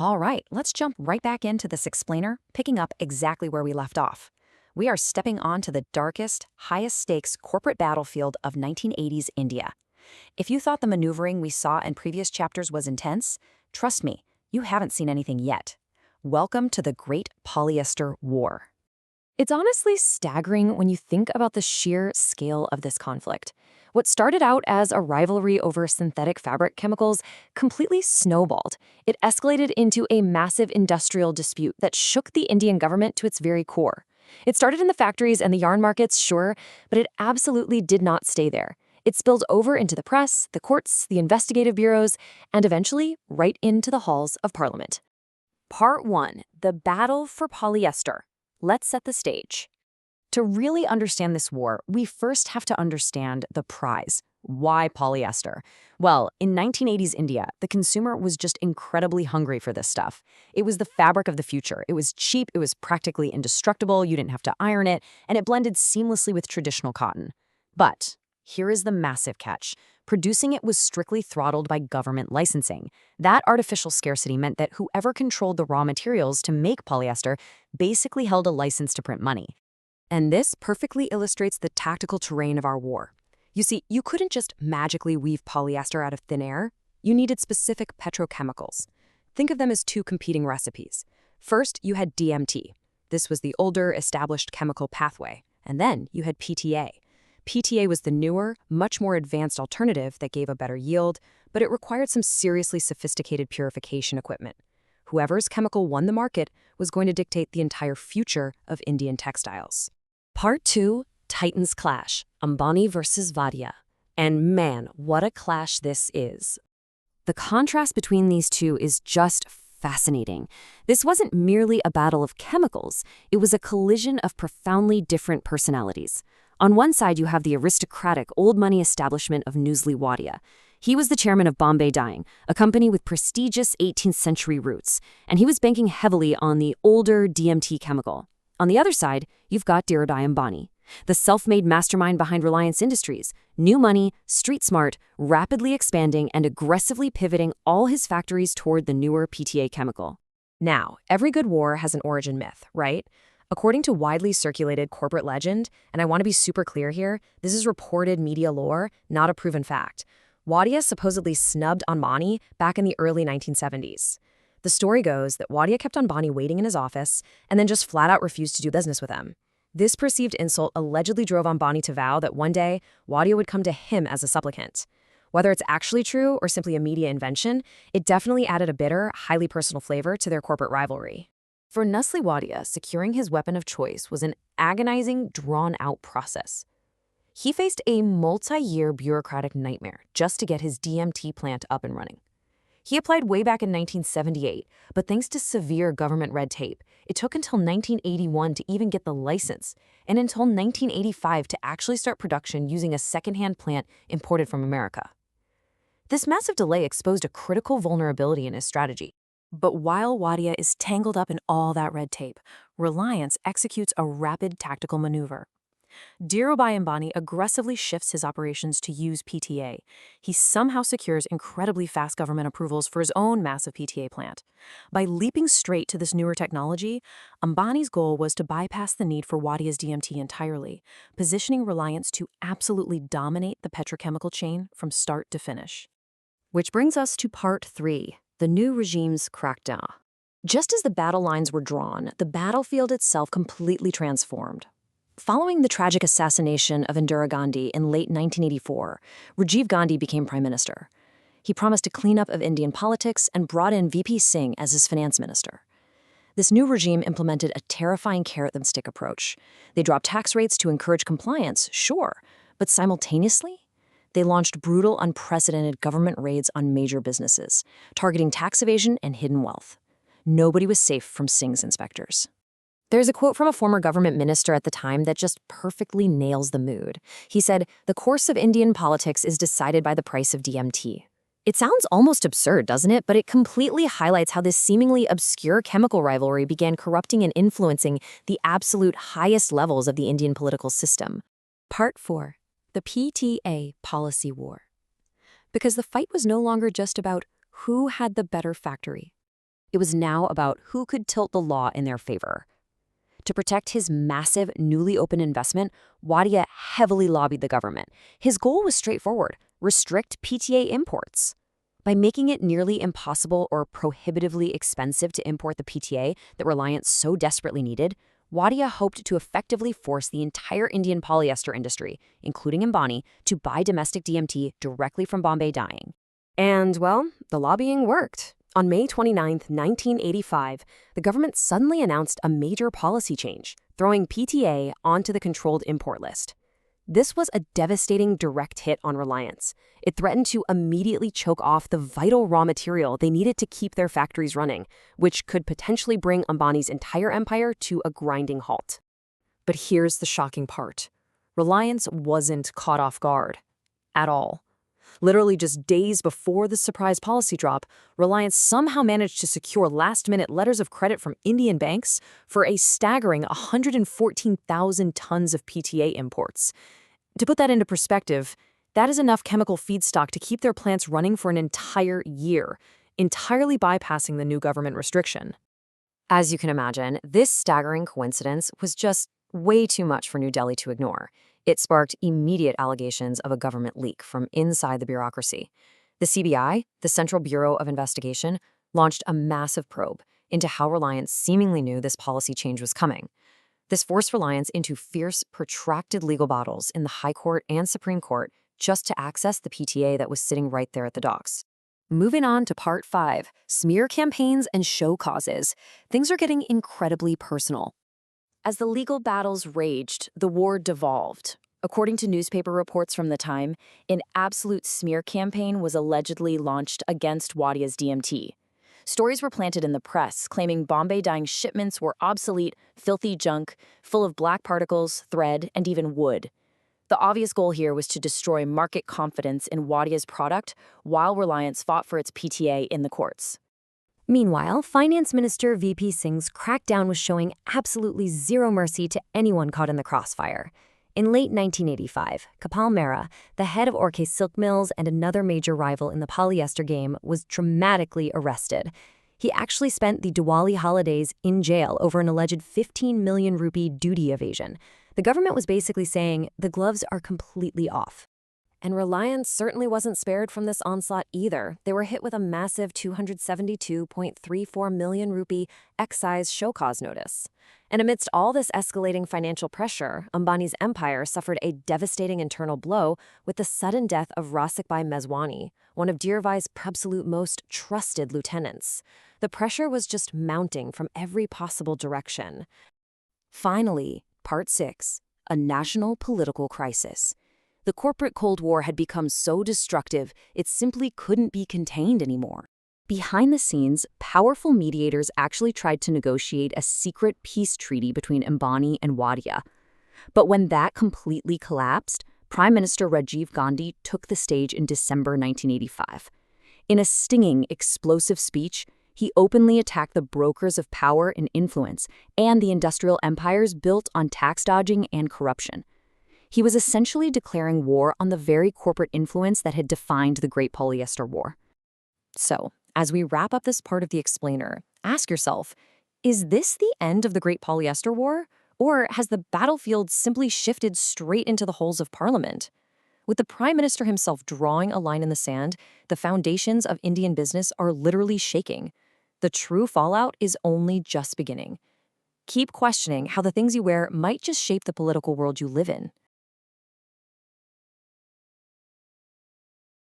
All right, let's jump right back into this explainer, picking up exactly where we left off. We are stepping onto the darkest, highest stakes corporate battlefield of 1980s India. If you thought the maneuvering we saw in previous chapters was intense, trust me, you haven't seen anything yet. Welcome to the Great Polyester War. It's honestly staggering when you think about the sheer scale of this conflict. What started out as a rivalry over synthetic fabric chemicals completely snowballed. It escalated into a massive industrial dispute that shook the Indian government to its very core. It started in the factories and the yarn markets, sure, but it absolutely did not stay there. It spilled over into the press, the courts, the investigative bureaus, and eventually right into the halls of Parliament. Part 1. The Battle for Polyester. Let's set the stage. To really understand this war, we first have to understand the prize. Why polyester? Well, in 1980s India, the consumer was just incredibly hungry for this stuff. It was the fabric of the future. It was cheap, it was practically indestructible, you didn't have to iron it, and it blended seamlessly with traditional cotton. But here is the massive catch. Producing it was strictly throttled by government licensing. That artificial scarcity meant that whoever controlled the raw materials to make polyester basically held a license to print money. And this perfectly illustrates the tactical terrain of our war. You see, you couldn't just magically weave polyester out of thin air. You needed specific petrochemicals. Think of them as two competing recipes. First, you had DMT. This was the older, established chemical pathway. And then you had PTA. PTA was the newer, much more advanced alternative that gave a better yield, but it required some seriously sophisticated purification equipment. Whoever's chemical won the market was going to dictate the entire future of Indian textiles. Part 2, Titans Clash, Ambani versus Wadia. And man, what a clash this is. The contrast between these two is just fascinating. This wasn't merely a battle of chemicals, it was a collision of profoundly different personalities. On one side, you have the aristocratic, old-money establishment of Nusli Wadia. He was the chairman of Bombay Dyeing, a company with prestigious 18th century roots, and he was banking heavily on the older DMT chemical. On the other side, you've got Dhirubhai Ambani, the self-made mastermind behind Reliance Industries, new money, street smart, rapidly expanding and aggressively pivoting all his factories toward the newer PTA chemical. Now, every good war has an origin myth, right? According to widely circulated corporate legend, and I want to be super clear here, this is reported media lore, not a proven fact. Wadia supposedly snubbed Ambani back in the early 1970s. The story goes that Wadia kept Ambani waiting in his office and then just flat out refused to do business with him. This perceived insult allegedly drove Ambani to vow that one day Wadia would come to him as a supplicant. Whether it's actually true or simply a media invention, it definitely added a bitter, highly personal flavor to their corporate rivalry. For Nusli Wadia, securing his weapon of choice was an agonizing, drawn-out process. He faced a multi-year bureaucratic nightmare just to get his DMT plant up and running. He applied way back in 1978, but thanks to severe government red tape, it took until 1981 to even get the license, and until 1985 to actually start production using a secondhand plant imported from America. This massive delay exposed a critical vulnerability in his strategy. But while Wadia is tangled up in all that red tape, Reliance executes a rapid tactical maneuver. Dhirubhai Ambani aggressively shifts his operations to use PTA. He somehow secures incredibly fast government approvals for his own massive PTA plant. By leaping straight to this newer technology, Ambani's goal was to bypass the need for Wadia's DMT entirely, positioning Reliance to absolutely dominate the petrochemical chain from start to finish. Which brings us to Part 3. The new regime's crackdown. Just as the battle lines were drawn, the battlefield itself completely transformed. Following the tragic assassination of Indira Gandhi in late 1984, Rajiv Gandhi became prime minister. He promised a cleanup of Indian politics and brought in VP Singh as his finance minister. This new regime implemented a terrifying carrot-and-stick approach. They dropped tax rates to encourage compliance, sure, but simultaneously, they launched brutal, unprecedented government raids on major businesses, targeting tax evasion and hidden wealth. Nobody was safe from Singh's inspectors. There's a quote from a former government minister at the time that just perfectly nails the mood. He said, "The course of Indian politics is decided by the price of DMT." It sounds almost absurd, doesn't it? But it completely highlights how this seemingly obscure chemical rivalry began corrupting and influencing the absolute highest levels of the Indian political system. Part 4. The PTA Policy War. Because the fight was no longer just about who had the better factory. It was now about who could tilt the law in their favor. To protect his massive, newly opened investment, Wadia heavily lobbied the government. His goal was straightforward: restrict PTA imports. By making it nearly impossible or prohibitively expensive to import the PTA that Reliance so desperately needed, Wadia hoped to effectively force the entire Indian polyester industry, including Ambani, to buy domestic DMT directly from Bombay dyeing. And, well, the lobbying worked. On May 29, 1985, the government suddenly announced a major policy change, throwing PTA onto the controlled import list. This was a devastating direct hit on Reliance. It threatened to immediately choke off the vital raw material they needed to keep their factories running, which could potentially bring Ambani's entire empire to a grinding halt. But here's the shocking part. Reliance wasn't caught off guard at all. Literally just days before the surprise policy drop, Reliance somehow managed to secure last-minute letters of credit from Indian banks for a staggering 114,000 tons of PTA imports. To put that into perspective, that is enough chemical feedstock to keep their plants running for an entire year, entirely bypassing the new government restriction. As you can imagine, this staggering coincidence was just way too much for New Delhi to ignore. It sparked immediate allegations of a government leak from inside the bureaucracy. The CBI, the Central Bureau of Investigation, launched a massive probe into how Reliance seemingly knew this policy change was coming. This forced Reliance into fierce, protracted legal battles in the High Court and Supreme Court just to access the PTA that was sitting right there at the docks. Moving on to Part 5, smear campaigns and show causes. Things are getting incredibly personal. As the legal battles raged, the war devolved. According to newspaper reports from the time, an absolute smear campaign was allegedly launched against Wadia's DMT. Stories were planted in the press, claiming Bombay dyeing shipments were obsolete, filthy junk, full of black particles, thread, and even wood. The obvious goal here was to destroy market confidence in Wadia's product while Reliance fought for its PTA in the courts. Meanwhile, Finance Minister VP Singh's crackdown was showing absolutely zero mercy to anyone caught in the crossfire. In late 1985, Kapal, Mehra, the head of Orkay silk mills and another major rival in the polyester game, was dramatically arrested. He actually spent the Diwali holidays in jail over an alleged 15 million rupee duty evasion. The government was basically saying the gloves are completely off. And Reliance certainly wasn't spared from this onslaught either. They were hit with a massive 272.34 million rupee excise show cause notice. And amidst all this escalating financial pressure, Ambani's empire suffered a devastating internal blow with the sudden death of Rasikbhai Meswani, one of Dhirubhai's absolute most trusted lieutenants. The pressure was just mounting from every possible direction. Finally, Part 6, a national political crisis. The corporate Cold War had become so destructive, it simply couldn't be contained anymore. Behind the scenes, powerful mediators actually tried to negotiate a secret peace treaty between Ambani and Wadia. But when that completely collapsed, Prime Minister Rajiv Gandhi took the stage in December 1985. In a stinging, explosive speech, he openly attacked the brokers of power and influence and the industrial empires built on tax dodging and corruption. He was essentially declaring war on the very corporate influence that had defined the Great Polyester War. So, as we wrap up this part of the explainer, ask yourself, is this the end of the Great Polyester War? Or has the battlefield simply shifted straight into the halls of Parliament? With the Prime Minister himself drawing a line in the sand, the foundations of Indian business are literally shaking. The true fallout is only just beginning. Keep questioning how the things you wear might just shape the political world you live in.